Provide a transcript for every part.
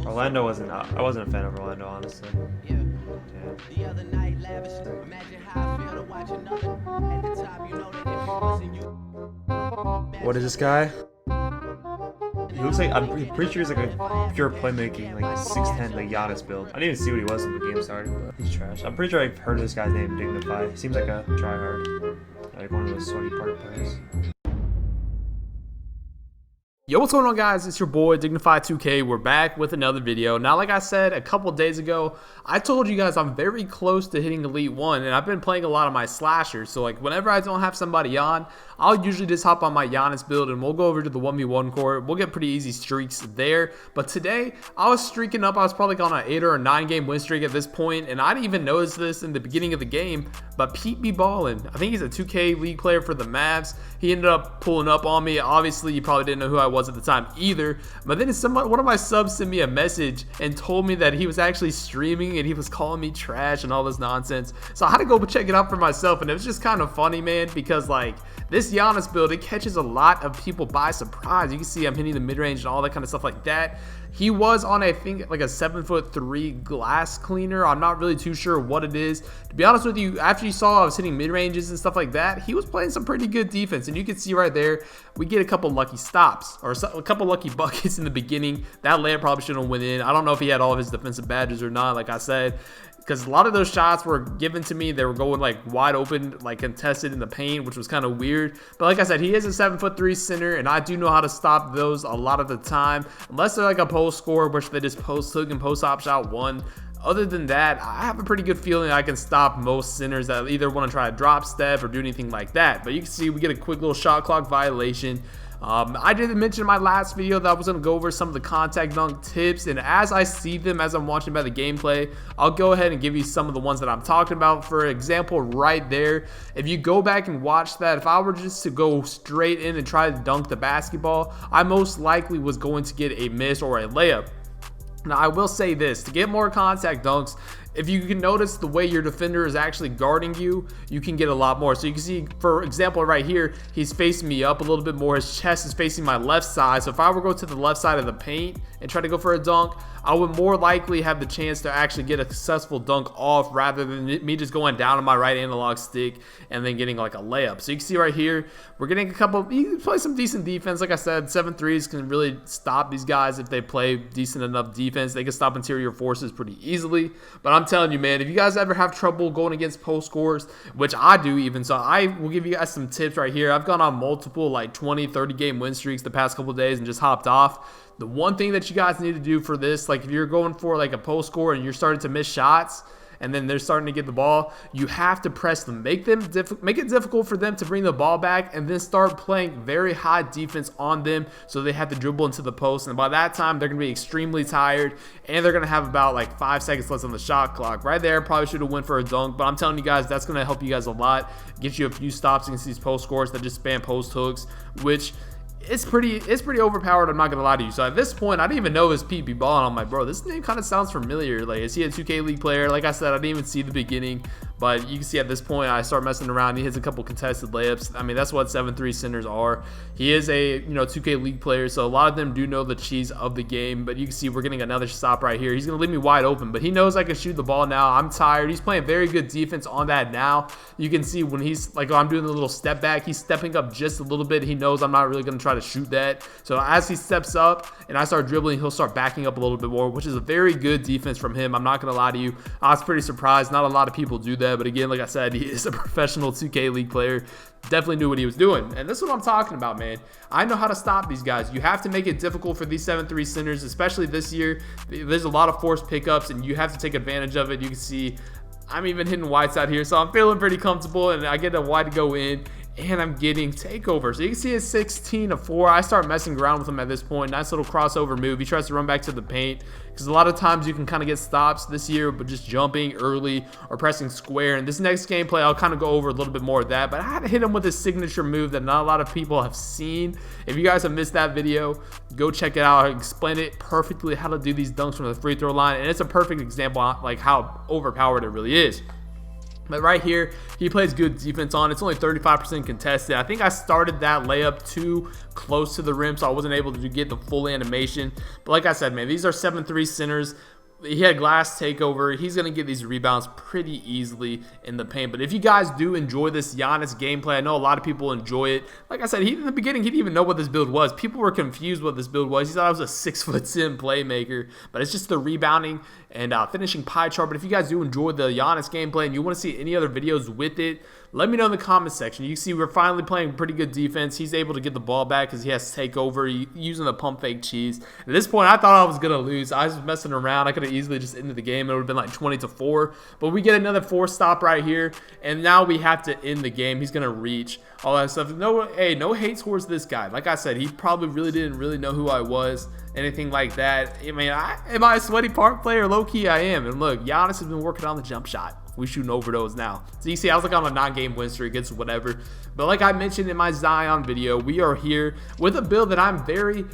Orlando wasn't. I wasn't a fan of Orlando, honestly. Yeah. The other night, lavish. Imagine how I feel to watch another at the top. You know that if it wasn't you. What is this guy? He looks like, I'm pretty sure he's like a pure playmaking, like 6'10", like Giannis build. I didn't even see what he was when the game started, but he's trash. I'm pretty sure I've heard of this guy's name, Dignify. He seems like a tryhard, like one of those sweaty park players. Yo, what's going on, guys? It's your boy Dignify2K. We're back with another video. Now, like I said a couple days ago, I told you guys I'm very close to hitting Elite 1, and I've been playing a lot of my slashers. So like whenever I don't have somebody on, I'll usually just hop on my Giannis build and we'll go over to the 1v1 court. We'll get pretty easy streaks there. But today, I was streaking up. I was probably on an 8 or a 9 game win streak at this point, and I didn't even notice this in the beginning of the game, but Pewdiepie balling. I think he's a 2K league player for the Mavs. He ended up pulling up on me. Obviously, you probably didn't know who I was at the time either, but then one of my subs sent me a message and told me that he was actually streaming and he was calling me trash and all this nonsense. So I had to go check it out for myself, and it was just kind of funny, man, because like this Giannis build, it catches a lot of people by surprise. You can see I'm hitting the mid-range and all that kind of stuff like that. He was on, I think, like a 7'3" glass cleaner. I'm not really too sure what it is. To be honest with you, after you saw I was hitting mid-ranges and stuff like that, he was playing some pretty good defense. And you can see right there, we get a couple lucky stops or a couple lucky buckets in the beginning. That layup probably shouldn't have went in. I don't know if he had all of his defensive badges or not, like I said, because a lot of those shots were given to me. They were going like wide open, like contested in the paint, which was kind of weird. But like I said, he is a 7'3" center, and I do know how to stop those a lot of the time, unless they're like a post score, which they just post hook and post op shot one. Other than that, I have a pretty good feeling I can stop most centers that either want to try to drop step or do anything like that. But you can see we get a quick little shot clock violation. I did mention in my last video that I was going to go over some of the contact dunk tips, and as I see them, as I'm watching by the gameplay, I'll go ahead and give you some of the ones that I'm talking about. For example, right there, if you go back and watch that, if I were just to go straight in and try to dunk the basketball, I most likely was going to get a miss or a layup. Now, I will say this, to get more contact dunks, if you can notice the way your defender is actually guarding you, you can get a lot more. So you can see, for example, right here, he's facing me up a little bit more. His chest is facing my left side. So if I were to go to the left side of the paint and try to go for a dunk, I would more likely have the chance to actually get a successful dunk off rather than me just going down on my right analog stick and then getting like a layup. So you can see right here, we're getting a couple, you can play some decent defense. Like I said, 7'3s can really stop these guys if they play decent enough defense. They can stop interior forces pretty easily. But I'm telling you, man, if you guys ever have trouble going against post scores, which I do even, so I will give you guys some tips right here. I've gone on multiple like 20, 30 game win streaks the past couple of days and just hopped off. The one thing that you guys need to do for this, like if you're going for like a post score and you're starting to miss shots and then they're starting to get the ball, you have to press them. Make it difficult for them to bring the ball back, and then start playing very high defense on them so they have to dribble into the post. And by that time, they're going to be extremely tired, and they're going to have about like 5 seconds left on the shot clock. Right there, probably should have went for a dunk, but I'm telling you guys, that's going to help you guys a lot. Get you a few stops against these post scores that just spam post hooks, which it's pretty overpowered, I'm not gonna lie to you. So at this point, I didn't even know it was Pewdiepie balling. I'm like, bro, this name kind of sounds familiar. Like, is he a 2K league player? Like I said, I didn't even see the beginning, but you can see at this point, I start messing around. He hits a couple contested layups. I mean, that's what 7'3" centers are. He is a 2K league player, so a lot of them do know the cheese of the game. But you can see we're getting another stop right here. He's gonna leave me wide open, but he knows I can shoot the ball now. I'm tired. He's playing very good defense on that now. You can see when he's like, I'm doing the little step back, he's stepping up just a little bit. He knows I'm not really gonna try to shoot that. So as he steps up and I start dribbling, he'll start backing up a little bit more, which is a very good defense from him. I'm not gonna lie to you, I was pretty surprised. Not a lot of people do that, but again, like I said, he is a professional 2K league player. Definitely knew what he was doing, and this is what I'm talking about, man. I know how to stop these guys. You have to make it difficult for these 7'3" centers, especially this year. There's a lot of forced pickups, and you have to take advantage of it. You can see I'm even hitting Vuidz out here, so I'm feeling pretty comfortable, and I get a wide to go in, and I'm getting takeover. So you can see it's 16-4. I start messing around with him at this point. Nice little crossover move. He tries to run back to the paint, because a lot of times you can kind of get stops this year, but just jumping early or pressing square. And this next gameplay, I'll kind of go over a little bit more of that, but I had to hit him with his signature move that not a lot of people have seen. If you guys have missed that video, go check it out. I explain it perfectly how to do these dunks from the free throw line, and it's a perfect example of like how overpowered it really is. But right here, he plays good defense on. It's only 35% contested. I think I started that layup too close to the rim, so I wasn't able to get the full animation. But like I said, man, these are 7-3 centers. He had glass takeover. He's going to get these rebounds pretty easily in the paint. But if you guys do enjoy this Giannis gameplay, I know a lot of people enjoy it. Like I said, in the beginning, he didn't even know what this build was. People were confused what this build was. He thought I was a 6'10" playmaker. But it's just the rebounding and finishing pie chart. But if you guys do enjoy the Giannis gameplay and you want to see any other videos with it, let me know in the comment section. You can see we're finally playing pretty good defense. He's able to get the ball back because he has takeover using the pump fake cheese. At this point, I thought I was going to lose. I was messing around. I could have easily just ended the game. It would have been like 20-4. But we get another 4 stop right here. And now we have to end the game. He's going to reach. All that stuff. No hate towards this guy. Like I said, he probably didn't know who I was. Anything like that. I mean, am I a sweaty park player? Low-key, I am. And look, Giannis has been working on the jump shot. We shooting over those now. So you see, I was like on a 9-game win streak against whatever. But like I mentioned in my Zion video, we are here with a build that I'm very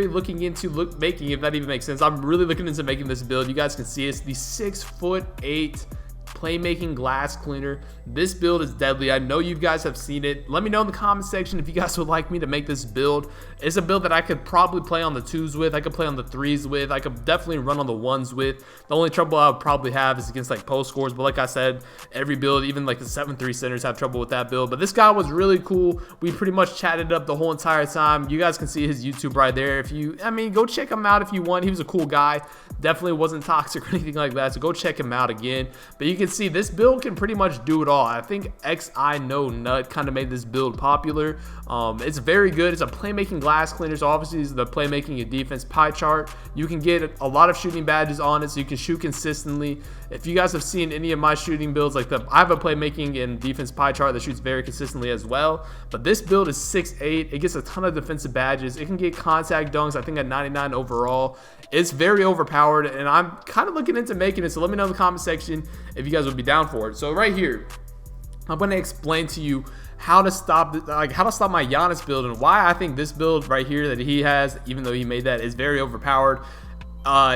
looking into making, if that even makes sense. I'm really looking into making this build. You guys can see it's the 6'8" playmaking glass cleaner. This build is deadly. I know you guys have seen it. Let me know in the comment section if you guys would like me to make this build. It's a build that I could probably play on the 2s with. I could play on the 3s with. I could definitely run on the 1s with. The only trouble I would probably have is against like post scores. But like I said, every build, even like the 7-3 centers have trouble with that build. But this guy was really cool. We pretty much chatted up the whole entire time. You guys can see his YouTube right there. Go check him out if you want. He was a cool guy. Definitely wasn't toxic or anything like that. So go check him out again. But you can see this build can pretty much do it all. I think XI No Nut kind of made this build popular. It's very good. It's a playmaking glass cleaner, so obviously it's the playmaking and defense pie chart. You can get a lot of shooting badges on it, so you can shoot consistently. If you guys have seen any of my shooting builds, I have a playmaking and defense pie chart that shoots very consistently as well. But this build is 6'8". It gets a ton of defensive badges. It can get contact dunks, I think at 99 overall. It's very overpowered, and I'm kind of looking into making it, so let me know in the comment section if you guys would be down for it. So right here, I'm going to explain to you how to stop my Giannis build and why I think this build right here that he has, even though he made that, is very overpowered.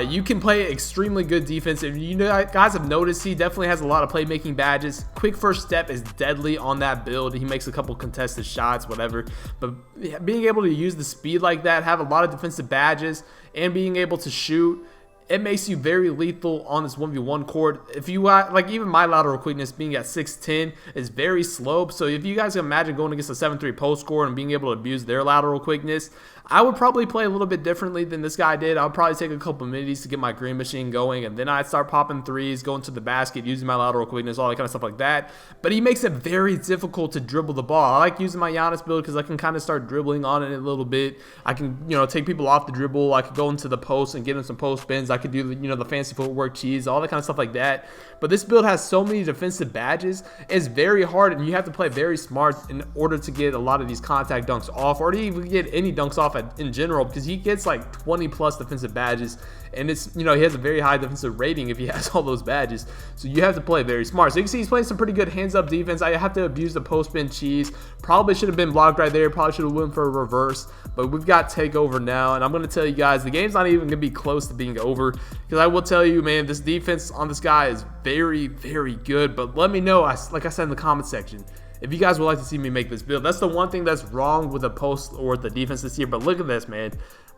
You can play extremely good defense. If you guys have noticed, he definitely has a lot of playmaking badges. Quick first step is deadly on that build. He makes a couple contested shots, whatever. But being able to use the speed like that, have a lot of defensive badges, and being able to shoot, it makes you very lethal on this 1v1 court. If you like, even my lateral quickness being at 6'10" is very slow. So if you guys can imagine going against a 7-3 post score and being able to abuse their lateral quickness, I would probably play a little bit differently than this guy did. I would probably take a couple minutes to get my green machine going, and then I'd start popping threes, going to the basket, using my lateral quickness, all that kind of stuff like that. But he makes it very difficult to dribble the ball. I like using my Giannis build because I can kind of start dribbling on it a little bit. I can, take people off the dribble. I could go into the post and get in some post spins. I could do the fancy footwork cheese, all that kind of stuff like that. But this build has so many defensive badges. It's very hard, and you have to play very smart in order to get a lot of these contact dunks off, or to even get any dunks off in general, because he gets like 20 plus defensive badges, and it's he has a very high defensive rating if he has all those badges. So you have to play very smart. So you can see he's playing some pretty good hands up defense. I have to abuse the post spin cheese. Probably should have been blocked right there. Probably should have went for a reverse, but we've got takeover now, and I'm going to tell you guys the game's not even going to be close to being over, because I will tell you, man, this defense on this guy is very good. But let me know, like I said in the comment section, if you guys would like to see me make this build. That's the one thing that's wrong with the post or the defense this year. But look at this, man.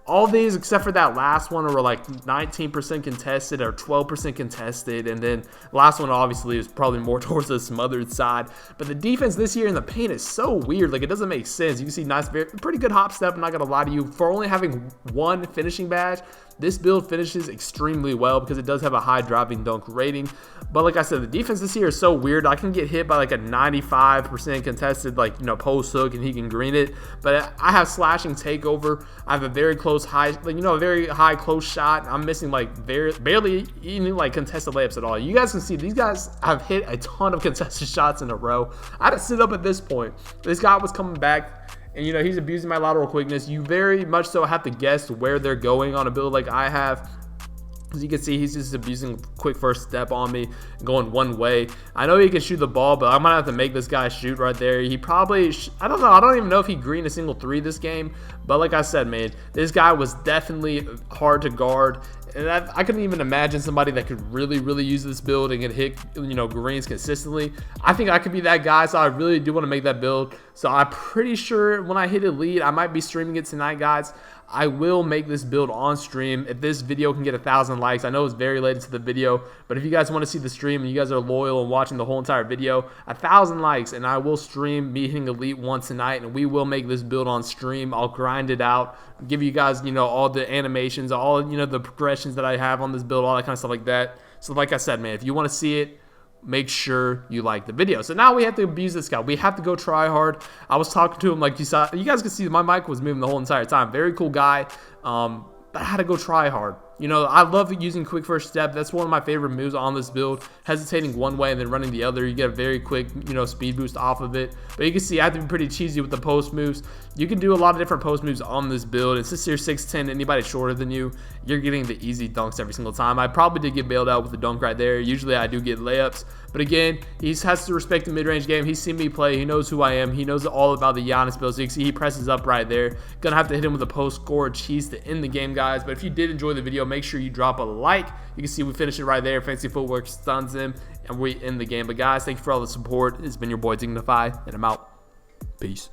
All these, except for that last one, were like 19% contested or 12% contested. And then the last one, obviously, is probably more towards the smothered side. But the defense this year in the paint is so weird. Like, it doesn't make sense. You can see pretty good hop step, I'm not going to lie to you. For only having one finishing badge, this build finishes extremely well because it does have a high driving dunk rating. But like I said, the defense this year is so weird. I can get hit by like a 95% contested, post hook, and he can green it. But I have slashing takeover. I have a very close high, a very high close shot. I'm missing barely even contested layups at all. You guys can see these guys have hit a ton of contested shots in a row. I had to sit up at this point. This guy was coming back, and he's abusing my lateral quickness. You very much so have to guess where they're going on a build like I have. As you can see, he's just abusing quick first step on me, going one way. I know he can shoot the ball, but I'm gonna have to make this guy shoot right there. He probably, I don't know. I don't even know if he greened a single three this game. But like I said, man, this guy was definitely hard to guard. And I couldn't even imagine somebody that could really use this build and can hit, you know, greens consistently. I think I could be that guy, so I really do want to make that build. So I'm pretty sure when I hit elite, I might be streaming it tonight, guys. I will make this build on stream if this video can get 1,000 likes. I know it's very late into the video, but if you guys want to see the stream and you guys are loyal and watching the whole entire video, 1,000 likes and I will stream me hitting elite 1 tonight, and we will make this build on stream. I'll grind it out, give you guys, you know, all the animations, all, you know, the progressions that I have on this build, all that kind of stuff like that. So like I said, man, if you want to see it, make sure you like the video. So now we have to abuse this guy. We have to go try hard. I was talking to him, like you saw, you guys can see my mic was moving the whole entire time. Very cool guy. But I had to go try hard. You know, I love using quick first step. That's one of my favorite moves on this build. Hesitating one way and then running the other. You get a very quick, you know, speed boost off of it. But you can see I have to be pretty cheesy with the post moves. You can do a lot of different post moves on this build. And since you're 6'10", anybody shorter than you, you're getting the easy dunks every single time. I probably did get bailed out with the dunk right there. Usually I do get layups. But again, he has to respect the mid-range game. He's seen me play. He knows who I am. He knows all about the Giannis build. So you can see he presses up right there. Gonna have to hit him with a post score cheese to end the game, guys. But if you did enjoy the video, make sure you drop a like. You can see we finish it right there. Fancy footwork stuns him, and we end the game. But guys, thank you for all the support. It's been your boy Dignify, and I'm out. Peace.